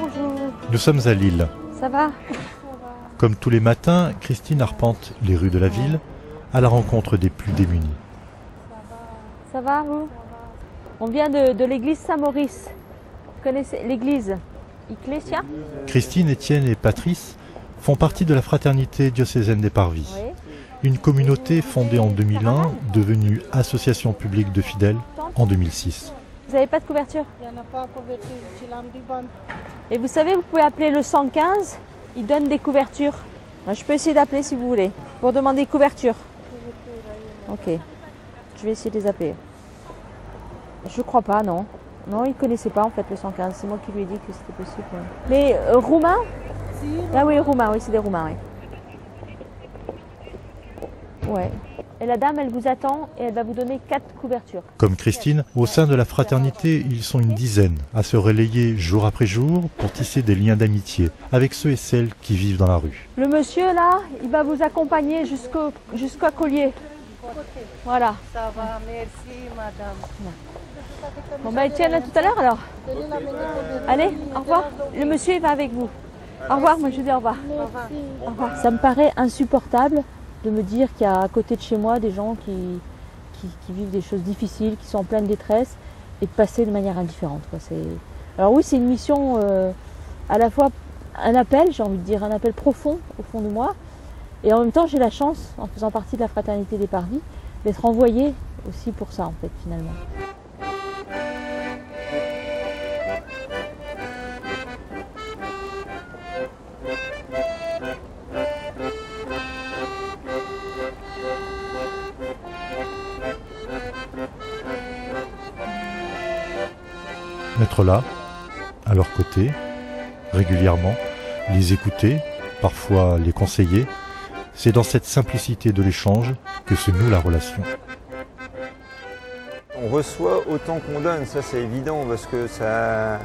bonjour. Nous sommes à Lille. Ça va? Comme tous les matins, Christine arpente les rues de la ville à la rencontre des plus démunis. Ça va, vous? On vient de l'église Saint-Maurice. Vous connaissez l'église Ecclesia? Christine, Étienne et Patrice font partie de la fraternité diocésaine des Parvis. Oui. Une communauté fondée en 2001, devenue association publique de fidèles en 2006. Vous n'avez pas de couverture? Il n'y en a pas couverture, c'est l'ambibande. Et vous savez, vous pouvez appeler le 115, il donne des couvertures. Je peux essayer d'appeler si vous voulez, pour demander couverture. Ok, je vais essayer de les appeler. Je crois pas, non. Non, ils ne connaissaient pas en fait le 115, c'est moi qui lui ai dit que c'était possible. Mais roumains? Ah oui, roumains, oui, c'est des roumains, oui. Ouais. Et la dame, elle vous attend et elle va vous donner 4 couvertures. Comme Christine, au sein de la fraternité, ils sont une dizaine à se relayer jour après jour pour tisser des liens d'amitié avec ceux et celles qui vivent dans la rue. Le monsieur là, il va vous accompagner jusqu'à Collier. Voilà. Ça va, merci madame. Bon bah Étienne, à tout à l'heure alors. Allez, au revoir. Le monsieur il va avec vous. Au revoir, moi je vous dis au revoir. Au revoir. Ça me paraît insupportable de me dire qu'il y a à côté de chez moi des gens qui vivent des choses difficiles, qui sont en pleine détresse et de passer de manière indifférente, quoi. Alors oui, c'est une mission à la fois un appel, j'ai envie de dire un appel profond au fond de moi, et en même temps j'ai la chance, en faisant partie de la fraternité des Parvis, d'être envoyée aussi pour ça en fait finalement. Être là, à leur côté, régulièrement, les écouter, parfois les conseiller, c'est dans cette simplicité de l'échange que se noue la relation. On reçoit autant qu'on donne, ça c'est évident, parce que ça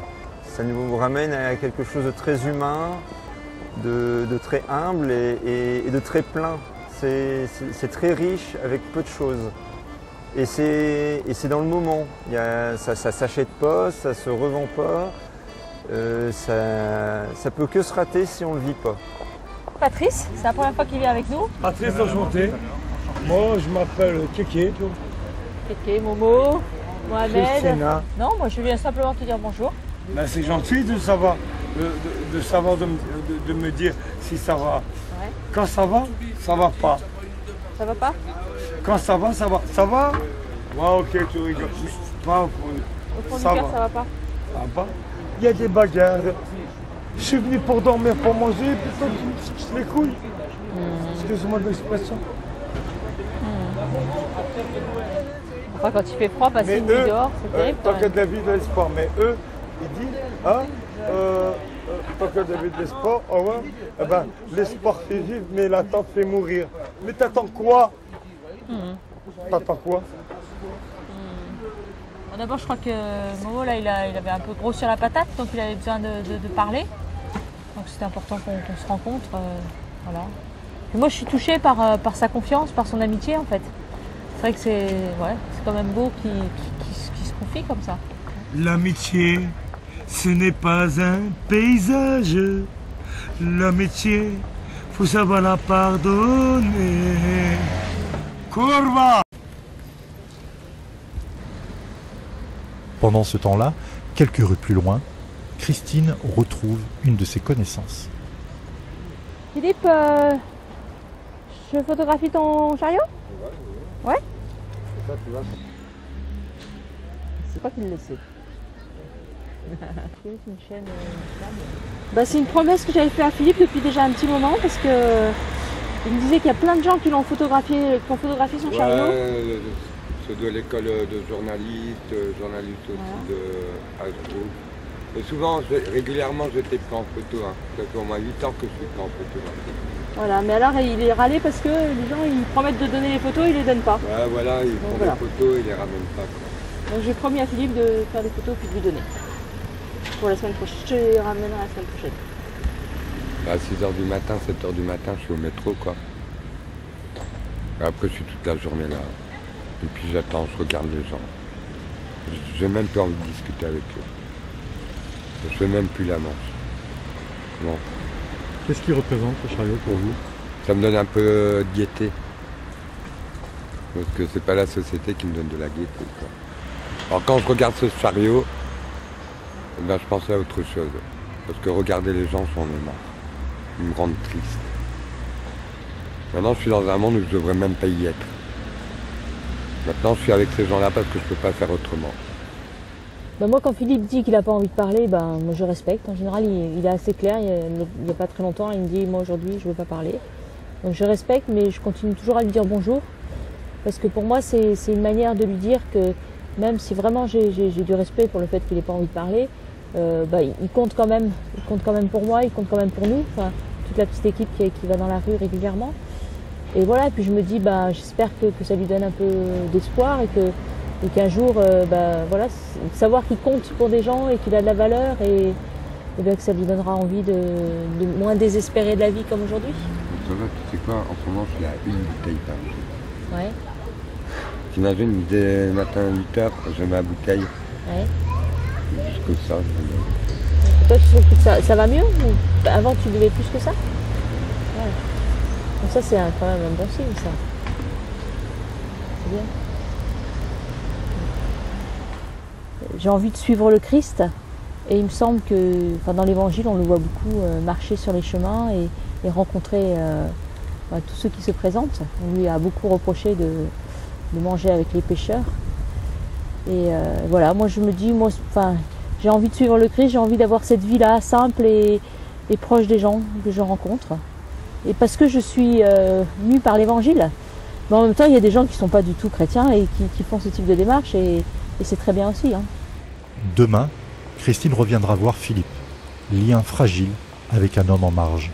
nous ramène à quelque chose de très humain, de très humble et de très plein. C'est très riche avec peu de choses. Et c'est dans le moment. Ça s'achète pas, ça se revend pas. Ça peut que se rater si on le vit pas. Patrice, c'est la première fois qu'il vient avec nous. Patrice, enchanté. Moi, je m'appelle Kéké. Kéké, Momo, Mohamed. Christina. Non, moi je viens simplement te dire bonjour. Ben, c'est gentil de savoir, de me dire si ça va. Ouais. Quand ça va pas. Ça va pas? Quand ça va, ça va. Ça va? Ouais, ok, tu rigoles. Pas au fond. Au fond Ça du cœur, va. ça va pas? Ça va. Il y a des bagarres. Je suis venu pour dormir, pour manger, et puis toi, tu me suces les couilles. Excuse-moi de l'expression. Enfin, quand il fait froid, passer une nuit dehors, c'est terrible. Tant qu'il y a de la vie, de l'espoir. Mais eux, ils disent, hein, tant qu'il y a de la vie, de l'espoir, oh ouais, eh ben, l'espoir fait vivre, mais l'attente fait mourir. Mais t'attends quoi? T'attends quoi? Bon, d'abord, je crois que Momo, là, il avait un peu gros sur la patate, donc il avait besoin de parler. Donc c'était important qu'on se rencontre. Voilà. Et moi, je suis touchée par sa confiance, par son amitié, en fait. C'est vrai que c'est quand même beau qu'il se confie comme ça. L'amitié, ce n'est pas un paysage. L'amitié, faut savoir la pardonner. Kurva! Pendant ce temps-là, quelques rues plus loin, Christine retrouve une de ses connaissances. Philippe, je photographie ton chariot? Ouais. C'est pas qu'il le sait. C'est une promesse que j'avais fait à Philippe depuis déjà un petit moment parce que il me disait qu'il y a plein de gens qui l'ont photographié, son chariot. Ceux de l'école de journalistes aussi de high school. Et souvent, régulièrement, je t'ai pris en photo. Hein. Ça fait au moins 8 ans que je suis pris en photo. Voilà, mais alors il est râlé parce que les gens ils promettent de donner les photos, ils les donnent pas. Ouais, voilà, ils font des photos, ils les ramènent pas. Quoi. Donc j'ai promis à Philippe de faire des photos puis de lui donner. Pour la semaine prochaine, je te les ramènerai la semaine prochaine. À 6h du matin, 7h du matin, je suis au métro, quoi. Et après, je suis toute la journée là. Et puis j'attends, je regarde les gens. J'ai même plus envie de discuter avec eux. Je fais même plus la manche. Non. Qu'est-ce qui représente le chariot pour vous? Ça me donne un peu de gaieté. Parce que c'est pas la société qui me donne de la gaieté, quoi. Alors quand je regarde ce chariot, eh ben, je pense à autre chose. Parce que regarder les gens, j'en ai marre. Ils me rendent triste. Maintenant, je suis dans un monde où je devrais même pas y être. Maintenant, je suis avec ces gens-là parce que je peux pas faire autrement. Ben moi, quand Philippe dit qu'il n'a pas envie de parler, ben, moi je respecte. En général, il est assez clair. Il n'y a pas très longtemps, il me dit, moi aujourd'hui, je ne veux pas parler. Donc je respecte, mais je continue toujours à lui dire bonjour. Parce que pour moi, c'est une manière de lui dire que même si vraiment j'ai du respect pour le fait qu'il n'ait pas envie de parler, il compte quand même. Il compte quand même pour moi, il compte quand même pour nous. Enfin, toute la petite équipe qui va dans la rue régulièrement. Et voilà, et puis je me dis, j'espère que ça lui donne un peu d'espoir et qu'un jour, voilà, savoir qu'il compte pour des gens et qu'il a de la valeur et bien que ça lui donnera envie de moins désespérer de la vie comme aujourd'hui. Ça va, tu sais quoi, en ce moment, je suis à une bouteille par jour. Ouais. T'imagines, dès le matin à 8h, je mets ma bouteille. Ouais. Jusque ça. Et toi, tu trouves que ça va mieux ou avant, tu buvais plus que ça? Ouais. Donc ça, c'est quand même un bon signe, ça. C'est bien. J'ai envie de suivre le Christ et il me semble que dans l'Évangile, on le voit beaucoup marcher sur les chemins et rencontrer tous ceux qui se présentent. On lui a beaucoup reproché de manger avec les pécheurs. Et voilà, moi je me dis, j'ai envie de suivre le Christ, j'ai envie d'avoir cette vie-là simple et proche des gens que je rencontre. Et parce que je suis mue par l'Évangile, mais en même temps, il y a des gens qui ne sont pas du tout chrétiens et qui font ce type de démarche et c'est très bien aussi. Hein. Demain, Christine reviendra voir Philippe, lien fragile avec un homme en marge.